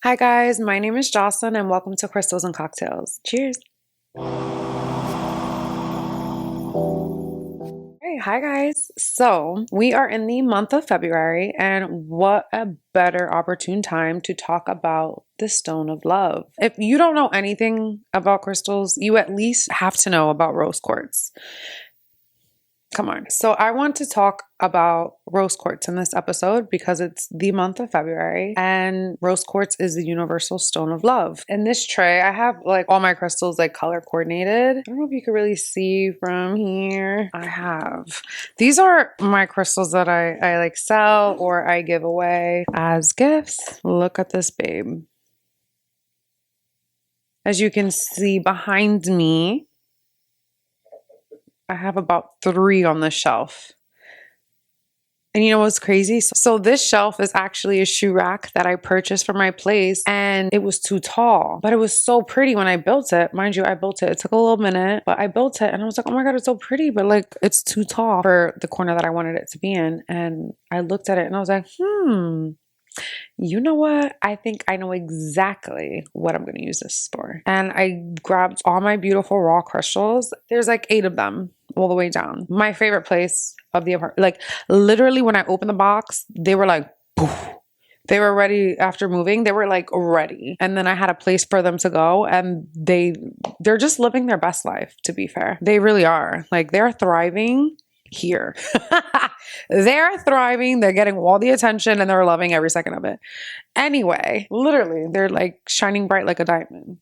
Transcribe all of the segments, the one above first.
Hi guys, my name is Jocelyn and welcome to Crystals and Cocktails. Cheers. Hey, hi guys. So we are in the month of February, and what a better opportune time to talk about the stone of love. If you don't know anything about crystals, you at least have to know about rose quartz. Come on. So I want to talk about rose quartz in this episode because it's the month of February and rose quartz is the universal stone of love. In this tray, I have like all my crystals like color coordinated. I don't know if you can really see from here. I have. These are my crystals that I like sell or I give away as gifts. Look at this babe. As you can see behind me, I have about 3 on the shelf. And you know what's crazy? So this shelf is actually a shoe rack that I purchased for my place and it was too tall, but it was so pretty when I built it. Mind you, I built it. It took a little minute, but I built it and I was like, oh my God, it's so pretty, but like it's too tall for the corner that I wanted it to be in. And I looked at it and I was like, you know what? I think I know exactly what I'm going to use this for. And I grabbed all my beautiful raw crystals. There's like 8 of them all the way down. My favorite place of the apartment. Like literally when I opened the box, they were like, poof. They were ready after moving. They were like ready. And then I had a place for them to go and they're just living their best life, to be fair. They really are. Like they're thriving here. They're thriving. They're getting all the attention and they're loving every second of it. Anyway, literally, they're like shining bright like a diamond.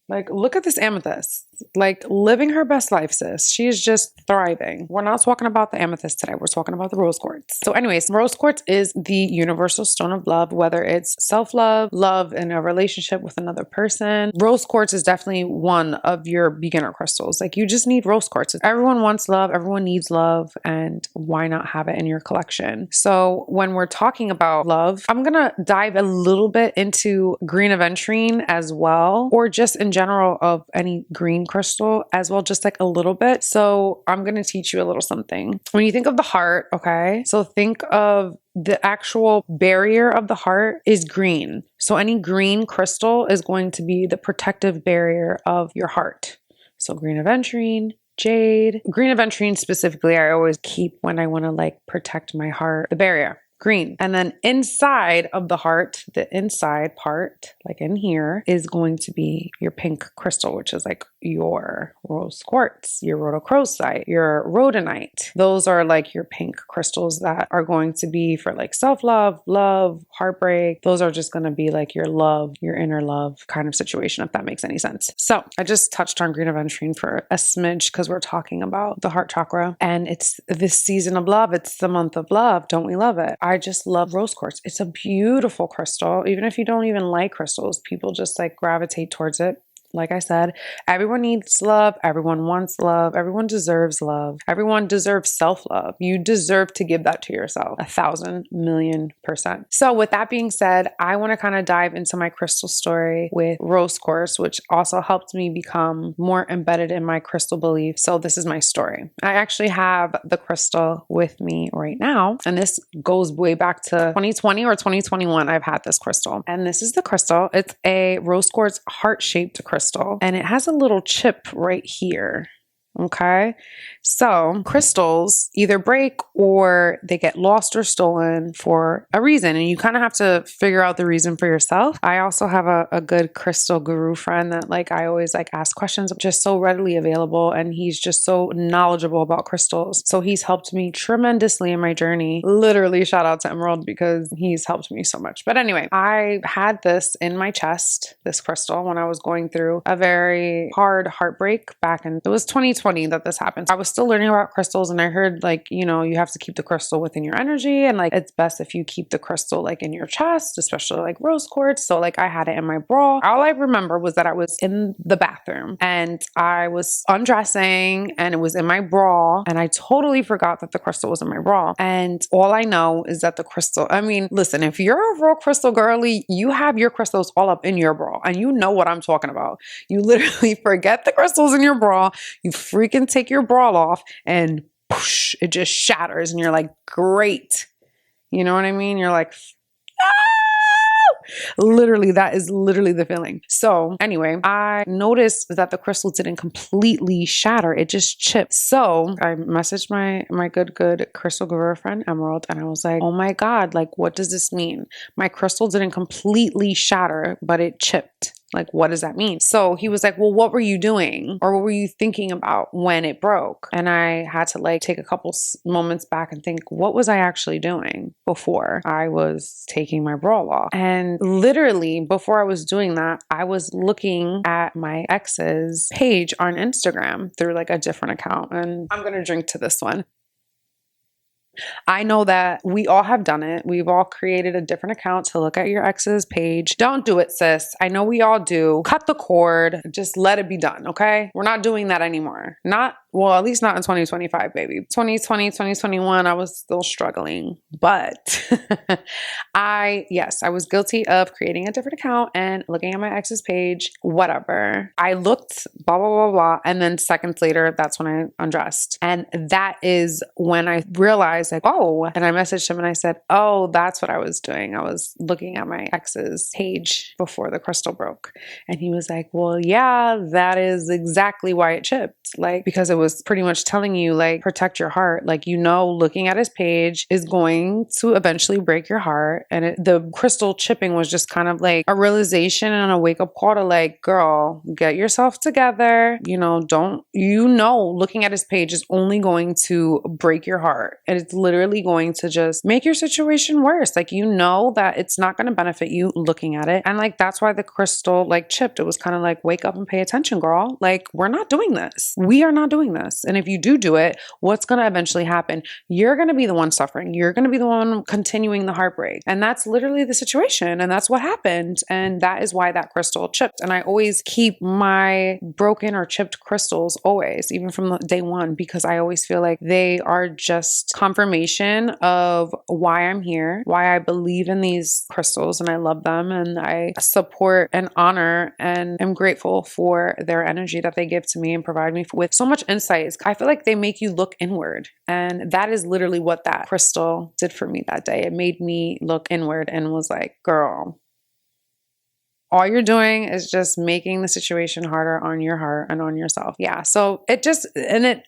Like, look at this amethyst. Like, living her best life, sis. She is just thriving. We're not talking about the amethyst today. We're talking about the rose quartz. So anyways, rose quartz is the universal stone of love, whether it's self-love, love in a relationship with another person. Rose quartz is definitely one of your beginner crystals. Like, you just need rose quartz. Everyone wants love. Everyone needs love. And why not have it in your collection? So when we're talking about love, I'm going to dive a little bit into green aventurine as well, or just in general of any green crystal as well, just like a little bit. So I'm going to teach you a little something. When you think of the heart, okay, so think of the actual barrier of the heart is green. So any green crystal is going to be the protective barrier of your heart. So green aventurine, jade, green aventurine specifically, I always keep when I want to like protect my heart, the barrier. Green. And then inside of the heart, the inside part, like in here, is going to be your pink crystal, which is like your rose quartz, your rhodochrosite, your rhodonite. Those are like your pink crystals that are going to be for like self-love, love, heartbreak. Those are just going to be like your love, your inner love kind of situation, if that makes any sense. So I just touched on green aventurine for a smidge because we're talking about the heart chakra and it's this season of love. It's the month of love. Don't we love it? I just love rose quartz. It's a beautiful crystal. Even if you don't even like crystals, people just like gravitate towards it. Like I said, everyone needs love. Everyone wants love. Everyone deserves love. Everyone deserves self-love. You deserve to give that to yourself 1,000,000,000%. So with that being said, I want to kind of dive into my crystal story with rose quartz, which also helped me become more embedded in my crystal belief. So this is my story. I actually have the crystal with me right now. And this goes way back to 2020 or 2021. I've had this crystal. And this is the crystal. It's a rose quartz heart-shaped crystal. And it has a little chip right here. Okay. So crystals either break or they get lost or stolen for a reason. And you kind of have to figure out the reason for yourself. I also have a good crystal guru friend that like I always like ask questions, just so readily available. And he's just so knowledgeable about crystals. So he's helped me tremendously in my journey. Literally shout out to Emerald because he's helped me so much. But anyway, I had this in my chest, this crystal, when I was going through a very hard heartbreak back in, it was 2020 that this happened. I was still learning about crystals and I heard like, you know, you have to keep the crystal within your energy and like it's best if you keep the crystal like in your chest, especially like rose quartz. So like I had it in my bra. All I remember was that I was in the bathroom and I was undressing and it was in my bra and I totally forgot that the crystal was in my bra. And all I know is that the crystal, I mean, listen, if you're a real crystal girly, you have your crystals all up in your bra and you know what I'm talking about. You literally forget the crystals in your bra. You freaking take your bra off and whoosh, it just shatters and you're like, great. You know what I mean? You're like, ah! Literally, that is literally the feeling. So anyway, I noticed that the crystal didn't completely shatter. It just chipped. So I messaged my good crystal guru friend, Emerald, and I was like, oh my God, like, what does this mean? My crystal didn't completely shatter, but it chipped. Like, what does that mean? So he was like, well, what were you doing? Or what were you thinking about when it broke? And I had to like take a couple moments back and think, what was I actually doing before I was taking my bra off? And literally before I was doing that, I was looking at my ex's page on Instagram through like a different account. And I'm going to drink to this one. I know that we all have done it. We've all created a different account to look at your ex's page. Don't do it, sis. I know we all do. Cut the cord. Just let it be done, okay? We're not doing that anymore. Well, at least not in 2025, baby. 2020, 2021, I was still struggling. But I was guilty of creating a different account and looking at my ex's page, whatever. I looked, blah, blah, blah, blah. And then seconds later, that's when I undressed. And that is when I realized like, oh, and I messaged him and I said, oh, that's what I was doing. I was looking at my ex's page before the crystal broke. And he was like, well, yeah, that is exactly why it chipped. Like, because it was pretty much telling you like, protect your heart. Like, looking at his page is going to eventually break your heart. And the crystal chipping was just kind of like a realization and a wake up call to like, girl, get yourself together. Looking at his page is only going to break your heart. And it's literally going to just make your situation worse. Like, that it's not going to benefit you looking at it. And like, that's why the crystal like chipped. It was kind of like, wake up and pay attention, girl. Like, we're not doing this. We are not doing this. And if you do it, what's going to eventually happen? You're going to be the one suffering. You're going to be the one continuing the heartbreak. And that's literally the situation. And that's what happened. And that is why that crystal chipped. And I always keep my broken or chipped crystals always, even from day one, because I always feel like they are just confirmation of why I'm here, why I believe in these crystals and I love them and I support and honor and am grateful for their energy that they give to me and provide me with so much insight. I feel like they make you look inward. And that is literally what that crystal did for me that day. It made me look inward and was like, girl, all you're doing is just making the situation harder on your heart and on yourself. Yeah. So it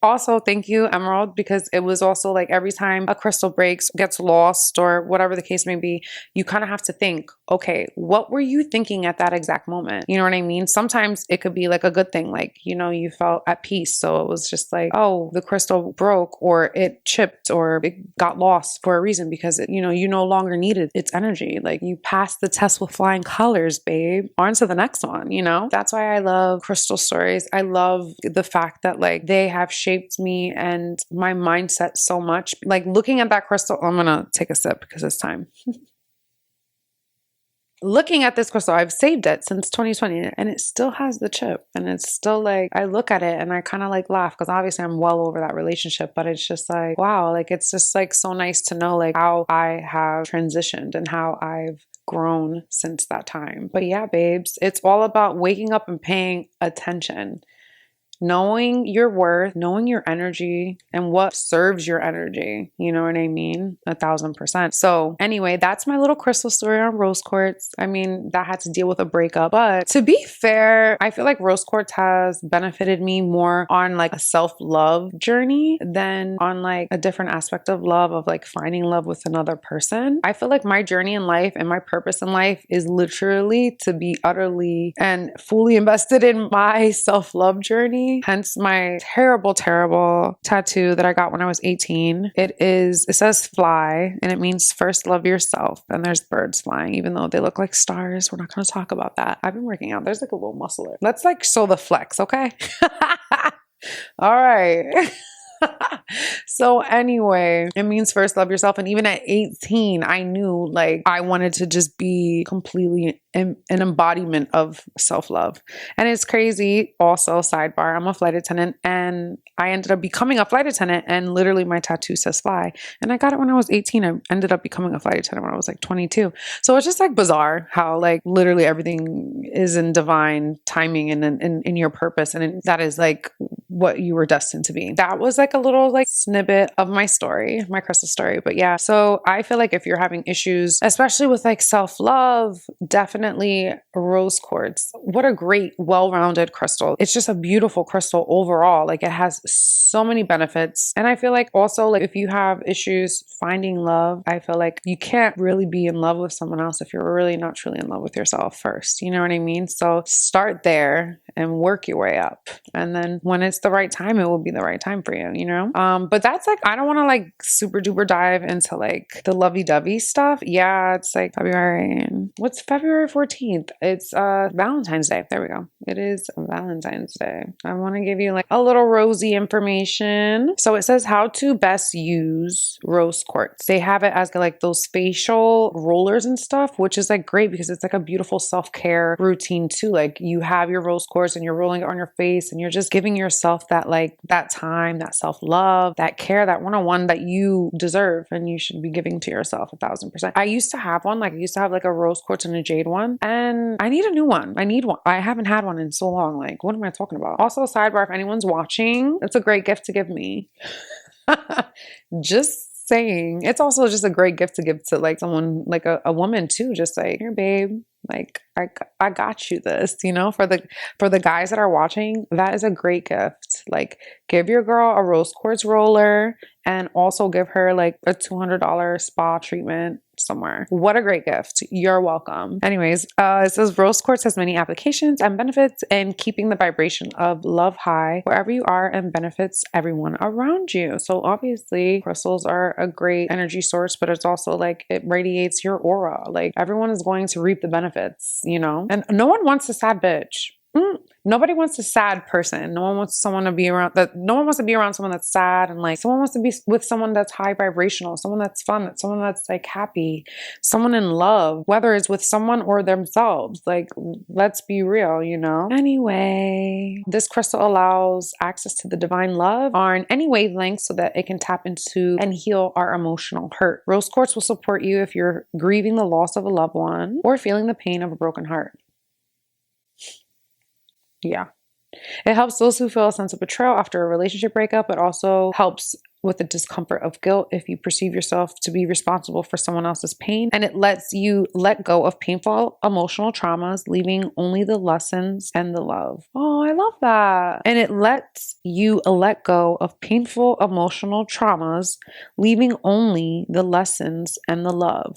also, thank you, Emerald, because it was also like every time a crystal breaks, gets lost, or whatever the case may be, you kind of have to think, okay, what were you thinking at that exact moment? You know what I mean? Sometimes it could be like a good thing, like, you felt at peace. So it was just like, oh, the crystal broke or it chipped or it got lost for a reason because, you no longer needed its energy. Like, you passed the test with flying colors, babe. On to the next one, That's why I love crystal stories. I love the fact that like they have shaped me and my mindset so much. Like, looking at that crystal, I'm gonna take a sip because it's time. Looking at this crystal, I've saved it since 2020 and it still has the chip. And it's still like, I look at it and I kind of like laugh because obviously I'm well over that relationship, but it's just like, wow, like it's just like so nice to know like how I have transitioned and how I've grown since that time. But yeah, babes, it's all about waking up and paying attention. Knowing your worth, knowing your energy and what serves your energy. You know what I mean? 1,000%. So anyway, that's my little crystal story on rose quartz. I mean, that had to deal with a breakup, but to be fair, I feel like rose quartz has benefited me more on like a self-love journey than on like a different aspect of love, of like finding love with another person. I feel like my journey in life and my purpose in life is literally to be utterly and fully invested in my self-love journey. Hence my terrible tattoo that I got when I was 18. It says fly and it means first love yourself. And there's birds flying, even though they look like stars. We're not going to talk about that. I've been working out. There's like a little muscle there. Let's like show the flex, okay? All right. So anyway, it means first love yourself. And even at 18, I knew like I wanted to just be completely an embodiment of self-love. And it's crazy. Also, sidebar, I'm a flight attendant and I ended up becoming a flight attendant and literally my tattoo says fly. And I got it when I was 18. I ended up becoming a flight attendant when I was like 22. So it's just like bizarre how like literally everything is in divine timing and in your purpose. And that is like what you were destined to be. That was like a little like snippet of my story, my crystal story. But yeah, so I feel like if you're having issues, especially with like self-love, definitely rose quartz. What a great, well-rounded crystal. It's just a beautiful crystal overall. Like it has so many benefits. And I feel like also like if you have issues finding love, I feel like you can't really be in love with someone else if you're really not truly in love with yourself first. You know what I mean? So start there and work your way up. And then when it's the right time, it will be the right time for you, you know? But that's like, I don't want to like super duper dive into like the lovey-dovey stuff. Yeah, it's like February. What's February 14th? It's Valentine's Day. There we go. It is Valentine's Day. I want to give you like a little rosy information. So it says how to best use rose quartz. They have it as like those facial rollers and stuff, which is like great because it's like a beautiful self-care routine too. Like you have your rose quartz and you're rolling it on your face and you're just giving yourself that like that time, that self-love, that care, that one-on-one that you deserve and you should be giving to yourself 1000%. I used to have one, like I used to have like a rose quartz and a jade one, and I need a new one. I need one. I haven't had one in so long. Like, what am I talking about? Also, sidebar, if anyone's watching, it's a great gift to give me. Just saying. It's also just a great gift to give to like someone, like a woman too. Just like, here, babe, like I got you this, you know, for the guys that are watching, that is a great gift. Like give your girl a rose quartz roller and also give her like a $200 spa treatment somewhere. What a great gift. You're welcome. Anyways, it says rose quartz has many applications and benefits in keeping the vibration of love high wherever you are and benefits everyone around you. So obviously crystals are a great energy source, but it's also like it radiates your aura. Like everyone is going to reap the benefits, you know, and no one wants a sad bitch. Nobody wants a sad person. No one wants someone to be around that. No one wants to be around someone that's sad, and like someone wants to be with someone that's high vibrational, someone that's fun, someone that's like happy, someone in love, whether it's with someone or themselves. Like, let's be real, you know? Anyway, this crystal allows access to the divine love on any wavelength so that it can tap into and heal our emotional hurt. Rose quartz will support you if you're grieving the loss of a loved one or feeling the pain of a broken heart. Yeah. It helps those who feel a sense of betrayal after a relationship breakup. It also helps with the discomfort of guilt if you perceive yourself to be responsible for someone else's pain. And it lets you let go of painful emotional traumas, leaving only the lessons and the love. Oh, I love that. And it lets you let go of painful emotional traumas, leaving only the lessons and the love.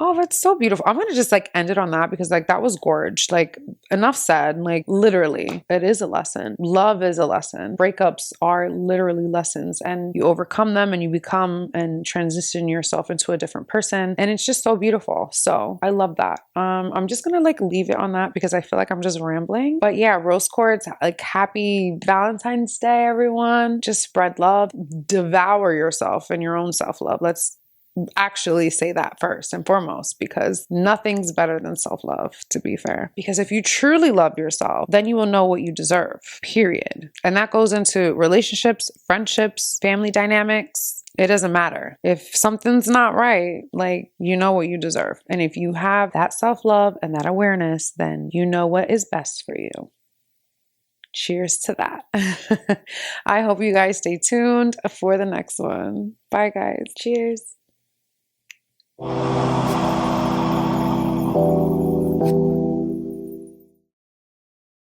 Oh, that's so beautiful. I'm going to just like end it on that because like that was gorge. Like enough said, like literally it is a lesson. Love is a lesson. Breakups are literally lessons and you overcome them and you become and transition yourself into a different person. And it's just so beautiful. So I love that. I'm just going to like leave it on that because I feel like I'm just rambling. But yeah, rose quartz, like happy Valentine's Day, everyone. Just spread love, devour yourself and your own self-love. Let's actually say that first and foremost, because nothing's better than self-love, to be fair. Because if you truly love yourself, then you will know what you deserve, period. And that goes into relationships, friendships, family dynamics. It doesn't matter. If something's not right, like you know what you deserve. And if you have that self-love and that awareness, then you know what is best for you. Cheers to that. I hope you guys stay tuned for the next one. Bye guys. Cheers.